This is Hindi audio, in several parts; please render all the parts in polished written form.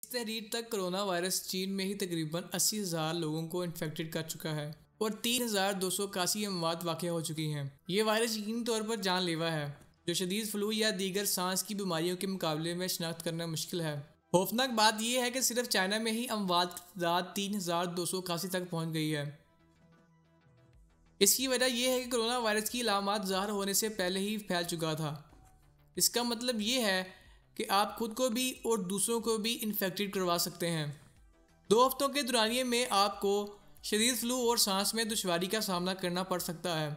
तहरीर तक कोरोना वायरस चीन में ही तकरीबन 80,000 लोगों को इन्फेक्टेड कर चुका है और 3,281 अमवात वाक़या हो चुकी हैं। ये वायरस यकीनी तौर पर जानलेवा है, जो शदीद फ्लू या दीगर सांस की बीमारियों के मुकाबले में शनाख्त करना मुश्किल है। खौफनाक बात यह है कि सिर्फ चाइना में ही अमवात की तादाद 3,281 तक पहुँच गई है। इसकी वजह यह है कि कोरोना वायरस की अलामात ज़ाहिर होने से पहले ही फैल चुका था। इसका मतलब ये है कि आप खुद को भी और दूसरों को भी इन्फेक्टेड करवा सकते हैं। 2 हफ्तों के दौरानिए में आपको शदीद फ्लू और सांस में दुश्वारी का सामना करना पड़ सकता है।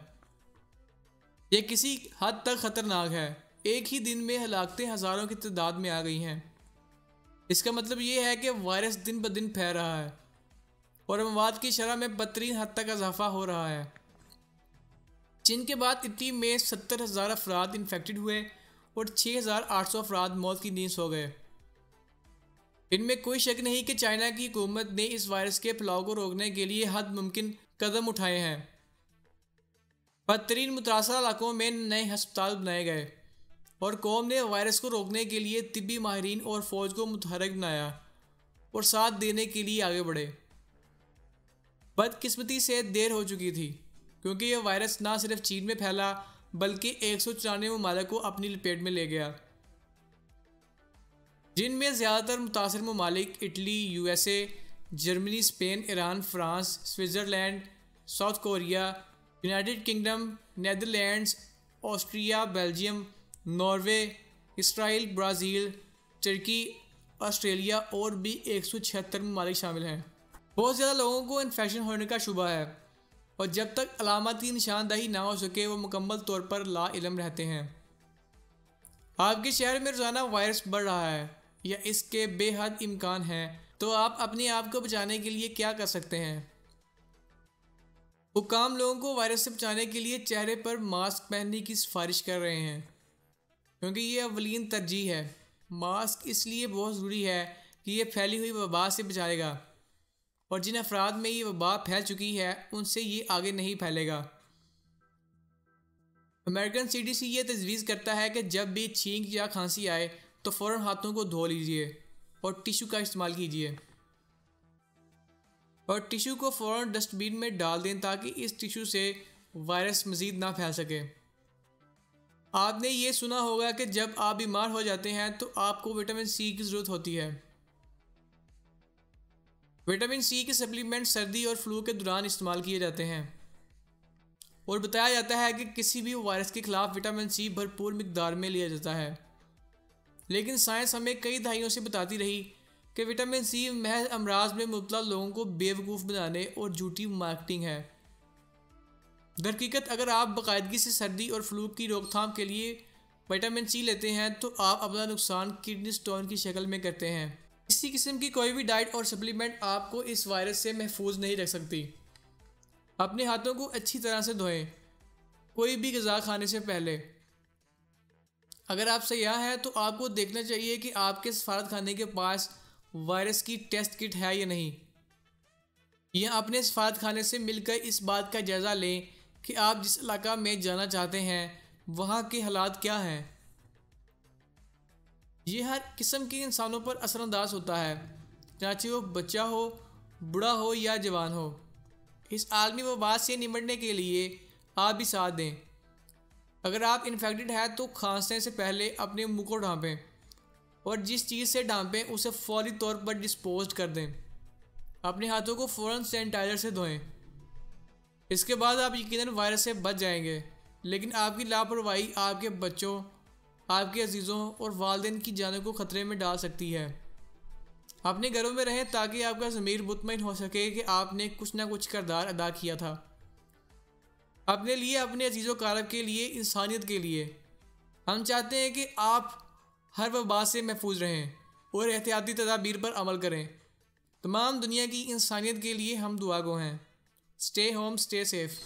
यह किसी हद तक ख़तरनाक है। एक ही दिन में हलाकतें हज़ारों की तादाद में आ गई हैं। इसका मतलब ये है कि वायरस दिन ब दिन फैल रहा है और अमवात की शरह में बदतरीन हद तक इजाफा हो रहा है। चीन के बाद इटली में 70,000 अफराद इन्फेक्टेड हुए और 6,800 अफराद मौत की नींद सो गए। इनमें कोई शक नहीं कि चाइना की हुकूमत ने इस वायरस के फैलाव को रोकने के लिए हद मुमकिन कदम उठाए हैं। बदतरीन मुतासरा इलाकों में नए हस्पताल बनाए गए और कौम ने वायरस को रोकने के लिए तिब्बी माहिरीन और फौज को मुतहरक बनाया और साथ देने के लिए आगे बढ़े। बदकिस्मती से देर हो चुकी थी, क्योंकि यह वायरस ना सिर्फ चीन में फैला बल्कि 194 ममालिक को अपनी लपेट में ले गया, जिनमें ज़्यादातर मुतासर ममालिक Italy, USA, Germany, Spain, Iran, France, Switzerland, South Korea, United Kingdom, Netherlands, Austria, Belgium, Norway, Israel, Brazil, तुर्की, ऑस्ट्रेलिया और भी 176 ममालिक शामिल हैं। बहुत ज़्यादा लोगों को इन्फेक्शन होने का शुबा है और जब तक अलामत की निशानदही ना हो सके वो मुकम्मल तौर पर ला इल्म रहते हैं। आपके शहर में रोज़ाना वायरस बढ़ रहा है या इसके बेहद इम्कान हैं, तो आप अपने आप को बचाने के लिए क्या कर सकते हैं? हुक्काम लोगों को वायरस से बचाने के लिए चेहरे पर मास्क पहनने की सिफारिश कर रहे हैं, क्योंकि ये अवलीन तरजीह है। मास्क इसलिए बहुत ज़रूरी है कि ये फैली हुई वबा से बचाएगा और जिन अफराद में ये वबा फैल चुकी है उनसे ये आगे नहीं फैलेगा। अमेरिकन CDC ये तजवीज़ करता है कि जब भी छींक या खांसी आए तो फ़ौरन हाथों को धो लीजिए और टिशू का इस्तेमाल कीजिए और टिशू को फ़ौरन डस्टबिन में डाल दें ताकि इस टिशू से वायरस मज़ीद ना फैल सके। आपने ये सुना होगा कि जब आप बीमार हो जाते हैं तो आपको विटामिन C की ज़रूरत होती है। विटामिन C के सप्लीमेंट सर्दी और फ्लू के दौरान इस्तेमाल किए जाते हैं और बताया जाता है कि किसी भी वायरस के खिलाफ विटामिन C भरपूर मिकदार में लिया जाता है। लेकिन साइंस हमें कई दहाइयों से बताती रही कि विटामिन C महज अमराज में मुब्तला लोगों को बेवकूफ़ बनाने और झूठी मार्केटिंग है। दरहकीकत अगर आप बाकायदगी से सर्दी और फ्लू की रोकथाम के लिए विटामिन C लेते हैं तो आप अपना नुकसान किडनी स्टोन की शक्ल में करते हैं। किसी किस्म की कोई भी डाइट और सप्लीमेंट आपको इस वायरस से महफूज नहीं रख सकती। अपने हाथों को अच्छी तरह से धोएं कोई भी ग़िज़ा खाने से पहले। अगर आप सयाह हैं तो आपको देखना चाहिए कि आपके सफारत खाने के पास वायरस की टेस्ट किट है या नहीं। या अपने सफारत खाने से मिलकर इस बात का जायज़ा लें कि आप जिस इलाका में जाना चाहते हैं वहाँ के हालात क्या हैं। ये हर किस्म के इंसानों पर असरअंदाज होता है, चाहे वो बच्चा हो, बूढ़ा हो या जवान हो। इस आलमी वबा से निपटने के लिए आप भी साथ दें। अगर आप इन्फेक्टेड हैं तो खांसने से पहले अपने मुंह को ढांपें और जिस चीज़ से ढांपें उसे फौरी तौर पर डिस्पोज कर दें। अपने हाथों को फ़ौरन सैनिटाइज़र से धोएं। इसके बाद आप यकीनन वायरस से बच जाएंगे, लेकिन आपकी लापरवाही आपके बच्चों, आपके अजीज़ों और वालिदैन की जानों को ख़तरे में डाल सकती है। अपने घरों में रहें ताकि आपका ज़मीर मुतमईन हो सके कि आपने कुछ ना कुछ किरदार अदा किया था अपने लिए, अपने अजीज़ों कारब के लिए, इंसानियत के लिए। हम चाहते हैं कि आप हर वबा से महफूज रहें और एहतियाती तदाबीर पर अमल करें। तमाम दुनिया की इंसानियत के लिए हम दुआ गो हैं। Stay home, stay safe.